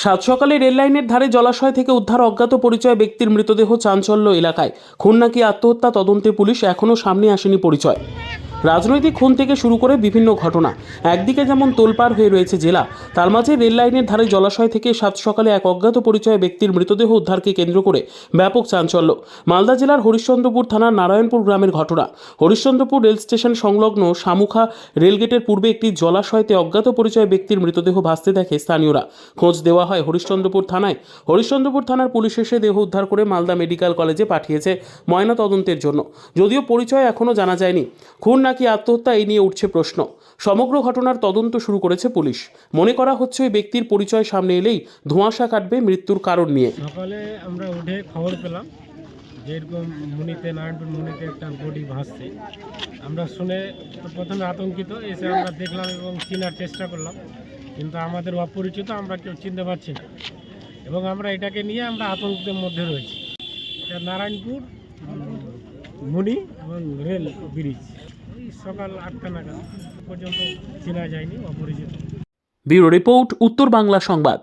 সাত সকালে রেল লাইনের ধারে জলাশয় থেকে উদ্ধার অজ্ঞাত পরিচয় ব্যক্তির মৃতদেহ। চাঞ্চল্য এলাকায়। খুন নাকি আত্মহত্যা তদন্তে পুলিশ এখনও সামনে আসেনি পরিচয়। রাজনৈতিক খুন থেকে শুরু করে বিভিন্ন ঘটনা একদিকে যেমন তোলপাড় হয়ে রয়েছে জেলা, তার মাঝে রেল লাইনের ধারে জলাশয় থেকে সাত সকালে এক অজ্ঞাত পরিচয় ব্যক্তির মৃতদেহ উদ্ধারকে কেন্দ্র করে ব্যাপক চাঞ্চল্য। মালদা জেলার হরিশ্চন্দ্রপুর থানার নারায়ণপুর গ্রামের ঘটনা। হরিশ্চন্দ্রপুর রেল স্টেশন সংলগ্ন শামুখা রেলগেটের পূর্বে একটি জলাশয়তে অজ্ঞাত পরিচয় ব্যক্তির মৃতদেহ ভাসতে দেখে স্থানীয়রা। খোঁজ দেওয়া হয় হরিশ্চন্দ্রপুর থানায়। হরিশ্চন্দ্রপুর থানার পুলিশ এসে দেহ উদ্ধার করে মালদা মেডিকেল কলেজে পাঠিয়েছে ময়না তদন্তের জন্য। যদিও পরিচয় এখনও জানা যায়নি। খুন নাকি আত্মহত্যা এই নিয়ে উঠছে প্রশ্ন। সমগ্র ঘটনার তদন্ত শুরু করেছে পুলিশ। মনে করা হচ্ছে ওই ব্যক্তির পরিচয় সামনে এলেই ধোঁয়াশা কাটবে মৃত্যুর কারণ নিয়ে। সকালে আমরা উঠে খবর পেলাম যে এরকম নারায়ণপুর মুনিতে একটা বডি ভাসছে। আমরা শুনে প্রথমে আতঙ্কিত, এসে আমরা দেখলাম এবং চেনার চেষ্টা করলাম, কিন্তু আমাদের অপরিচিত, আমরা কেউ চিনতে পারছি না এবং আমরা এটাকে নিয়ে আমরা আতঙ্কের মধ্যে রয়েছি। এটা নারায়ণপুর মুনি এবং রেল ব্রিজ, এই সকাল 8টা নাগাদ পর্যন্ত চেনা যায়নি, অপরিচিত। ব্যুরো রিপোর্ট, উত্তর বাংলা সংবাদ।